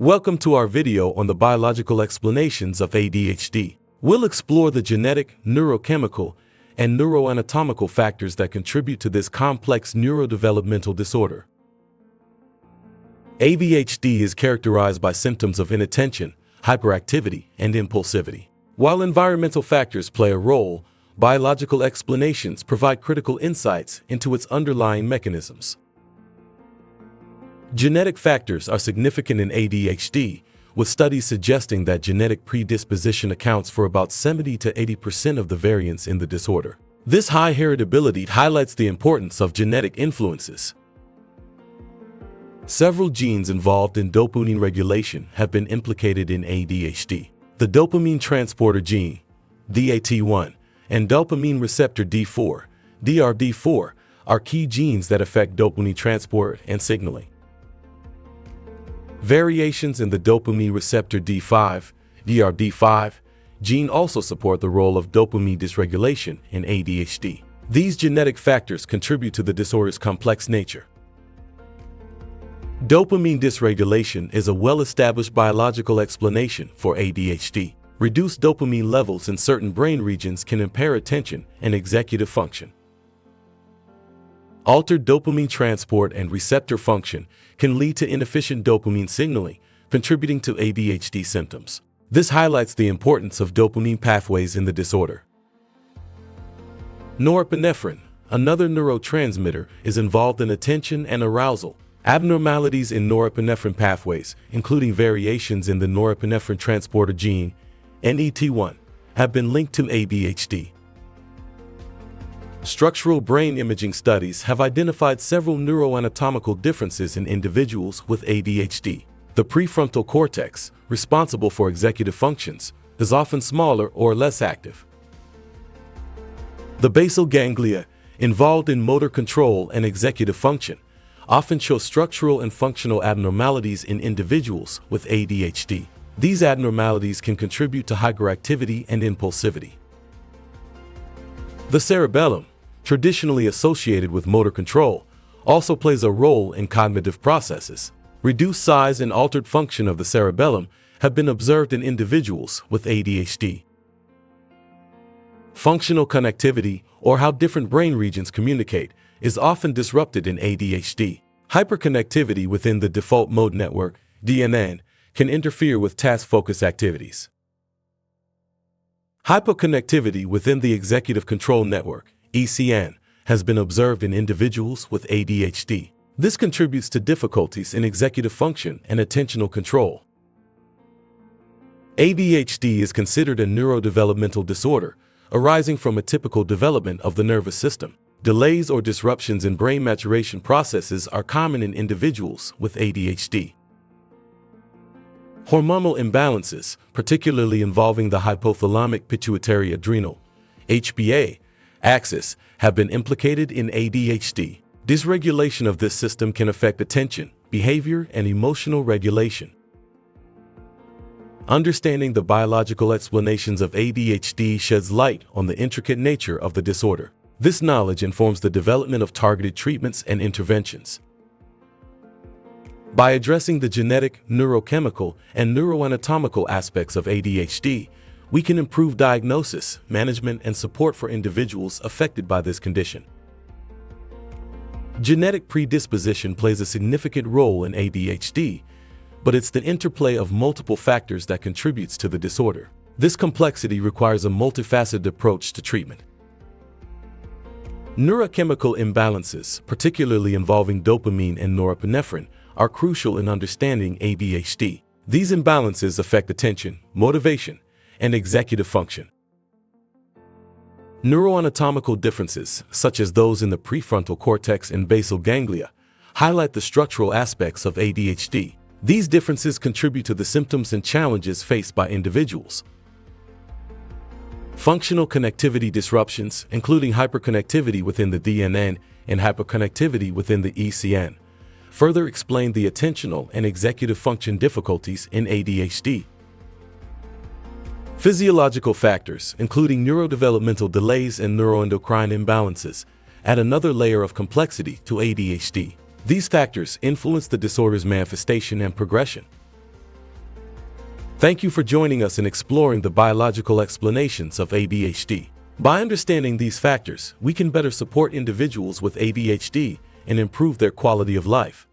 Welcome to our video on the biological explanations of ADHD. We'll explore the genetic, neurochemical, and neuroanatomical factors that contribute to this complex neurodevelopmental disorder. ADHD is characterized by symptoms of inattention, hyperactivity, and impulsivity. While environmental factors play a role, biological explanations provide critical insights into its underlying mechanisms. Genetic factors are significant in ADHD, with studies suggesting that genetic predisposition accounts for about 70 to 80% of the variance in the disorder. This high heritability highlights the importance of genetic influences. Several genes involved in dopamine regulation have been implicated in ADHD. The dopamine transporter gene, DAT1, and dopamine receptor D4, DRD4, are key genes that affect dopamine transport and signaling. Variations in the dopamine receptor D5, DRD5 gene also support the role of dopamine dysregulation in ADHD. These genetic factors contribute to the disorder's complex nature. Dopamine dysregulation is a well-established biological explanation for ADHD. Reduced dopamine levels in certain brain regions can impair attention and executive function. Altered dopamine transport and receptor function can lead to inefficient dopamine signaling, contributing to ADHD symptoms. This highlights the importance of dopamine pathways in the disorder. Norepinephrine, another neurotransmitter, is involved in attention and arousal. Abnormalities in norepinephrine pathways, including variations in the norepinephrine transporter gene, NET1, have been linked to ADHD. Structural brain imaging studies have identified several neuroanatomical differences in individuals with ADHD. The prefrontal cortex, responsible for executive functions, is often smaller or less active. The basal ganglia, involved in motor control and executive function, often show structural and functional abnormalities in individuals with ADHD. These abnormalities can contribute to hyperactivity and impulsivity. The cerebellum, traditionally associated with motor control, also plays a role in cognitive processes. Reduced size and altered function of the cerebellum have been observed in individuals with ADHD. Functional connectivity, or how different brain regions communicate, is often disrupted in ADHD. Hyperconnectivity within the default mode network, DNN, can interfere with task-focused activities. Hypoconnectivity within the executive control network, ECN, has been observed in individuals with ADHD. This contributes to difficulties in executive function and attentional control. ADHD is considered a neurodevelopmental disorder arising from a typical development of the nervous system. Delays or disruptions in brain maturation processes are common in individuals with ADHD. Hormonal imbalances, particularly involving the hypothalamic pituitary adrenal (HPA) axis, have been implicated in ADHD. Dysregulation of this system can affect attention, behavior, and emotional regulation. Understanding the biological explanations of ADHD sheds light on the intricate nature of the disorder. This knowledge informs the development of targeted treatments and interventions. By addressing the genetic, neurochemical, and neuroanatomical aspects of ADHD, we can improve diagnosis, management, and support for individuals affected by this condition. Genetic predisposition plays a significant role in ADHD, but it's the interplay of multiple factors that contributes to the disorder. This complexity requires a multifaceted approach to treatment. Neurochemical imbalances, particularly involving dopamine and norepinephrine, are crucial in understanding ADHD. These imbalances affect attention, motivation, and executive function. Neuroanatomical differences, such as those in the prefrontal cortex and basal ganglia, highlight the structural aspects of ADHD. These differences contribute to the symptoms and challenges faced by individuals. Functional connectivity disruptions, including hyperconnectivity within the DNN and hyperconnectivity within the ECN, further explain the attentional and executive function difficulties in ADHD. Physiological factors, including neurodevelopmental delays and neuroendocrine imbalances, add another layer of complexity to ADHD. These factors influence the disorder's manifestation and progression. Thank you for joining us in exploring the biological explanations of ADHD. By understanding these factors, we can better support individuals with ADHD and improve their quality of life.